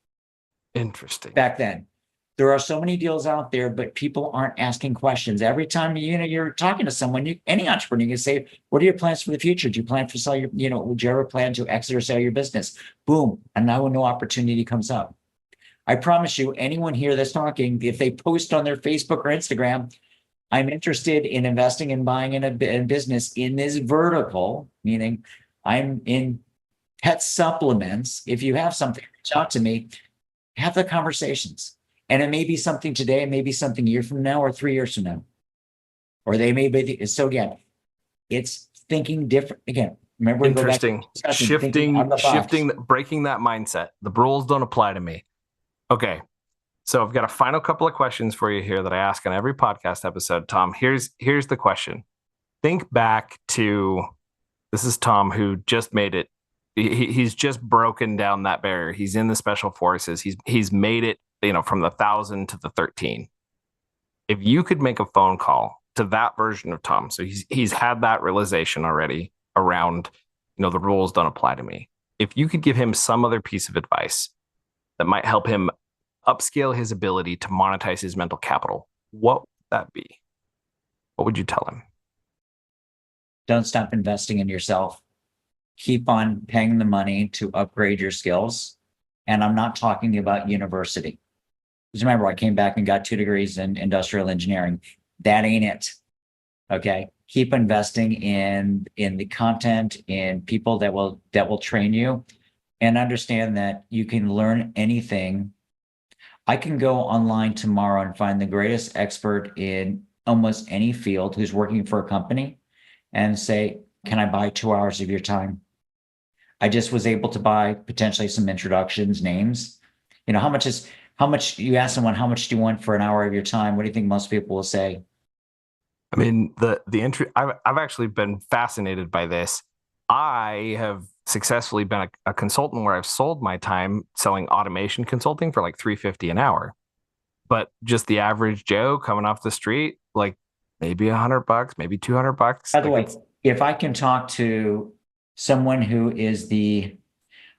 Speaker 1: Interesting.
Speaker 2: Back then, there are so many deals out there, but people aren't asking questions. Every time you're talking to someone, any entrepreneur, you can say, "What are your plans for the future? Do you plan to sell would you ever plan to exit or sell your business?" Boom, and now a new opportunity comes up. I promise you, anyone here that's talking, if they post on their Facebook or Instagram, I'm interested in investing and buying in a business in this vertical, meaning I'm in pet supplements. If you have something, reach out to me, have the conversations. And it may be something today, it may be something a year from now or 3 years from now. Or they may be, so again, it's thinking different. Again, remember we go back to
Speaker 1: Interesting.
Speaker 2: discussion, thinking out of the box.
Speaker 1: Breaking that mindset. The rules don't apply to me. Okay. So I've got a final couple of questions for you here that I ask on every podcast episode. Tom, here's the question. Think back to, this is Tom who just made it. He's just broken down that barrier. He's in the special forces. He's made it, from the 1,000 to the 13. If you could make a phone call to that version of Tom, so he's had that realization already around, the rules don't apply to me. If you could give him some other piece of advice that might help him upscale his ability to monetize his mental capital, what would that be? What would you tell him?
Speaker 2: Don't stop investing in yourself. Keep on paying the money to upgrade your skills. And I'm not talking about university. Because remember, I came back and got 2 degrees in industrial engineering. That ain't it. Okay. Keep investing in the content, in people that will train you, and understand that you can learn anything. I can go online tomorrow and find the greatest expert in almost any field who's working for a company and say, can I buy 2 hours of your time? I just was able to buy potentially some introductions, names. How much you ask someone, how much do you want for an hour of your time? What do you think most people will say?
Speaker 1: I mean, the entry, I've actually been fascinated by this. I have successfully been a consultant where I've sold my time selling automation consulting for like $350 an hour. But just the average Joe coming off the street, like maybe $100, maybe $200.
Speaker 2: By the way, if I can talk to someone who is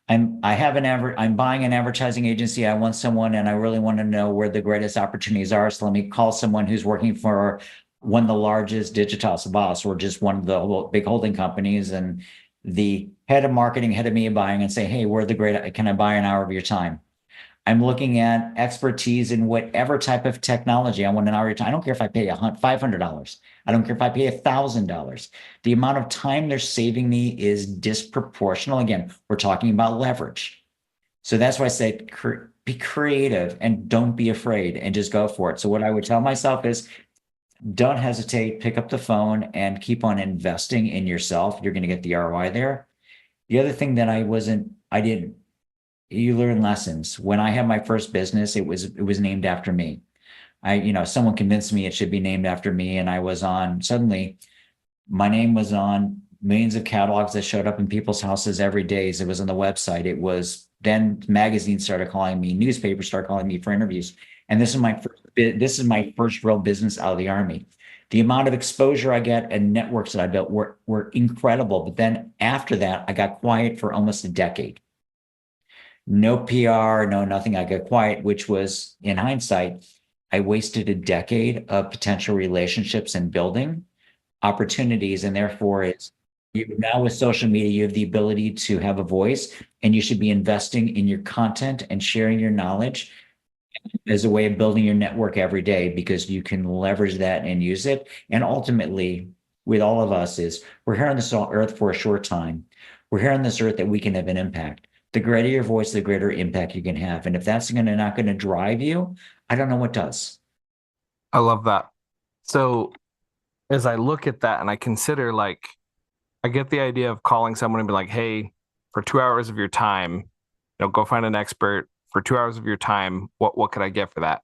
Speaker 2: I'm buying an advertising agency. I want someone, and I really want to know where the greatest opportunities are. So let me call someone who's working for one of the largest Digitas boss, or just one of the big holding companies, and the head of marketing, head of media buying, and say, hey, can I buy an hour of your time? I'm looking at expertise in whatever type of technology. I want an hour of your time. I don't care if I pay $500. I don't care if I pay $1,000. The amount of time they're saving me is disproportional. Again, we're talking about leverage. So that's why I say be creative and don't be afraid and just go for it. So what I would tell myself is, don't hesitate, pick up the phone and keep on investing in yourself. You're going to get the ROI there. The other thing that you learn lessons. When I had my first business, it was named after me. Someone convinced me it should be named after me. And suddenly my name was on millions of catalogs that showed up in people's houses every day. It was on the website. Then magazines started calling me, newspapers started calling me for interviews. And this is my first real business out of the Army. The amount of exposure I get and networks that I built were incredible. But then after that, I got quiet for almost a decade. No PR, no nothing. I got quiet, which was, in hindsight, I wasted a decade of potential relationships and building opportunities. And therefore, now with social media, you have the ability to have a voice, and you should be investing in your content and sharing your knowledge as a way of building your network every day, because you can leverage that and use it. And ultimately, with all of us, we're here on this earth for a short time. We're here on this earth that we can have an impact. The greater your voice, the greater impact you can have. And if that's not going to drive you, I don't know what does.
Speaker 1: I love that. So as I look at that and I consider, I get the idea of calling someone and be like, hey, for 2 hours of your time, go find an expert for 2 hours of your time. What could I get for that?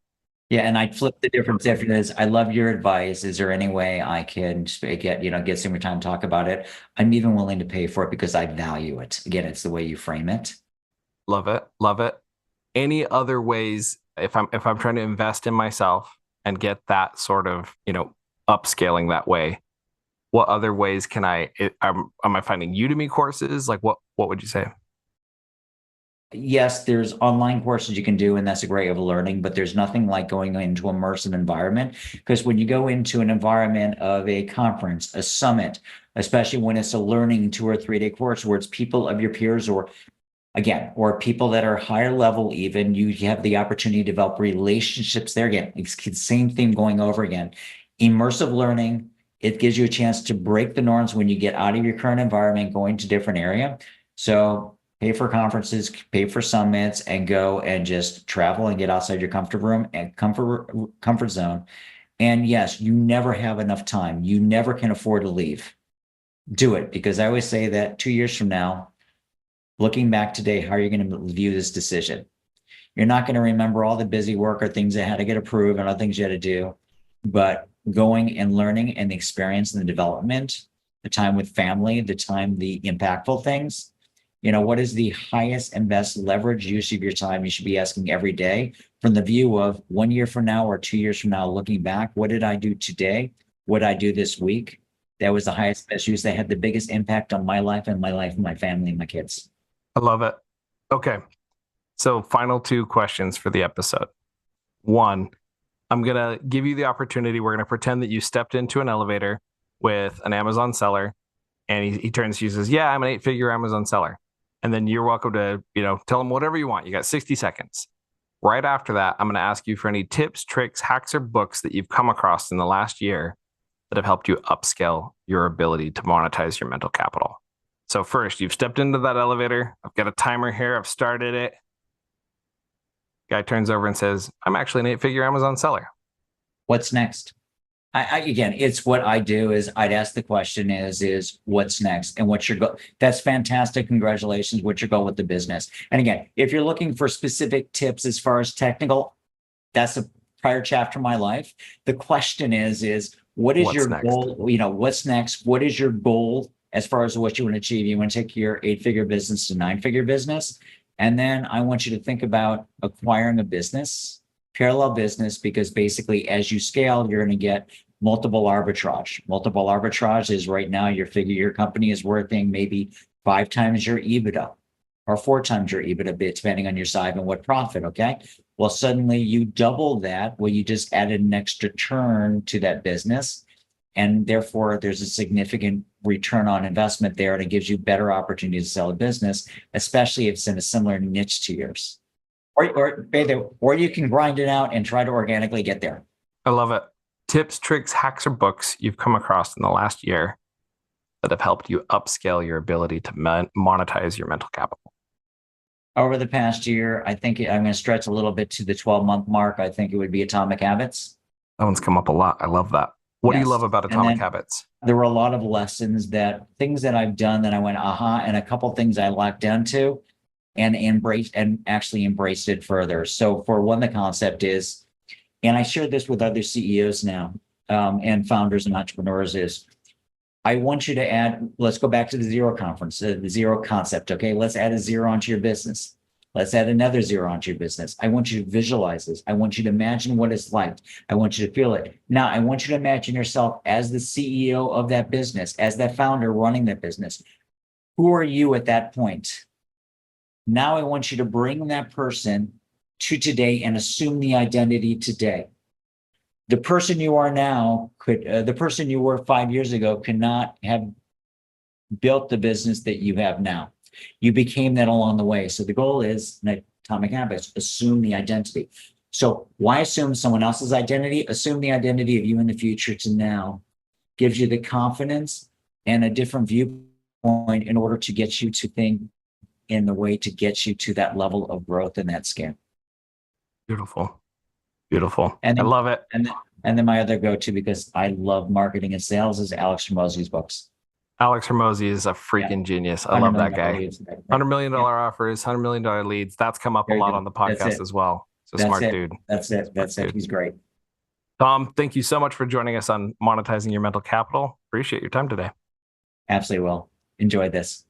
Speaker 2: Yeah. And I'd flip the difference after this. I love your advice. Is there any way I can get some more time to talk about it? I'm even willing to pay for it because I value it. Again, it's the way you frame it.
Speaker 1: Love it. Love it. Any other ways, if I'm trying to invest in myself and get that sort of, upscaling that way, what other ways am I finding Udemy courses? What would you say?
Speaker 2: Yes, there's online courses you can do, and that's a great way of learning, but there's nothing like going into an immersive environment, because when you go into an environment of a conference, a summit, especially when it's a learning 2 or 3 day course where it's people of your peers or people that are higher level, even, you have the opportunity to develop relationships there. Again, it's the same theme going over again. Immersive learning, it gives you a chance to break the norms when you get out of your current environment, going to different area. So pay for conferences, pay for summits, and go and just travel and get outside your comfort room and comfort zone. And yes, you never have enough time. You never can afford to leave. Do it, because I always say that 2 years from now, looking back today, how are you going to view this decision? You're not going to remember all the busy work or things that had to get approved and other things you had to do, but going and learning and the experience and the development, the time with family, the impactful things. What is the highest and best leverage use of your time? You should be asking every day from the view of 1 year from now or 2 years from now, looking back, what did I do today? What did I do this week? That was the highest, best use that had the biggest impact on my life and my family and my kids.
Speaker 1: I love it. Okay. So final 2 questions for the episode. 1, I'm going to give you the opportunity. We're going to pretend that you stepped into an elevator with an Amazon seller, and he turns to you and says, yeah, I'm an 8-figure Amazon seller. And then you're welcome to, tell him whatever you want. You got 60 seconds. Right after that, I'm going to ask you for any tips, tricks, hacks, or books that you've come across in the last year that have helped you upscale your ability to monetize your mental capital. So first, you've stepped into that elevator. I've got a timer here. I've started it. Guy turns over and says, I'm actually an 8-figure Amazon seller.
Speaker 2: What's next? Again, it's what I do is I'd ask the question is what's next and what's your goal? That's fantastic. Congratulations. What's your goal with the business? And again, if you're looking for specific tips as far as technical, that's a prior chapter of my life. The question is what is your goal? What's next? What is your goal as far as what you want to achieve? You want to take your 8-figure business to 9-figure business. And then I want you to think about acquiring a business, parallel business, because basically as you scale, you're going to get multiple arbitrage. Multiple arbitrage is right now your company is worthing maybe 5 times your EBITDA or 4 times your EBITDA, depending on your size and what profit. Okay. Well, suddenly you double that. Well, you just added an extra turn to that business. And therefore there's a significant return on investment there. And it gives you better opportunity to sell a business, especially if it's in a similar niche to yours. Or you can grind it out and try to organically get there.
Speaker 1: I love it. Tips, tricks, hacks, or books you've come across in the last year that have helped you upscale your ability to monetize your mental capital.
Speaker 2: Over the past year, I think I'm going to stretch a little bit to the 12-month mark. I think it would be Atomic Habits.
Speaker 1: That one's come up a lot. I love that. What do you love about Atomic Habits?
Speaker 2: There were a lot of lessons things that I've done that I went, aha, and a couple things I locked into and actually embraced it further. So for one, the concept is, and I share this with other CEOs now, and founders and entrepreneurs, is I want you to add, let's go back to the zero conference, the zero concept. Okay. Let's add a 0 onto your business. Let's add another 0 onto your business. I want you to visualize this. I want you to imagine what it's like. I want you to feel it. Now, I want you to imagine yourself as the CEO of that business, as that founder running that business. Who are you at that point? Now, I want you to bring that person to today and assume the identity today. The person you are now the person you were 5 years ago could not have built the business that you have now. You became that along the way. So the goal is, Atomic Habits, assume the identity. So why assume someone else's identity? Assume the identity of you in the future to now. Gives you the confidence and a different viewpoint in order to get you to think in the way to get you to that level of growth and that scale.
Speaker 1: Beautiful. Beautiful.
Speaker 2: And then,
Speaker 1: I love it.
Speaker 2: And then my other go-to, because I love marketing and sales, is Alex Hormozi's books.
Speaker 1: Alex Hormozi is a freaking genius. I love that guy. $100 million offers, $100 million leads. That's come up a lot on the podcast as well. So smart dude.
Speaker 2: That's it. He's great.
Speaker 1: Tom, thank you so much for joining us on Monetizing Your Mental Capital. Appreciate your time today.
Speaker 2: Absolutely will. Enjoyed this.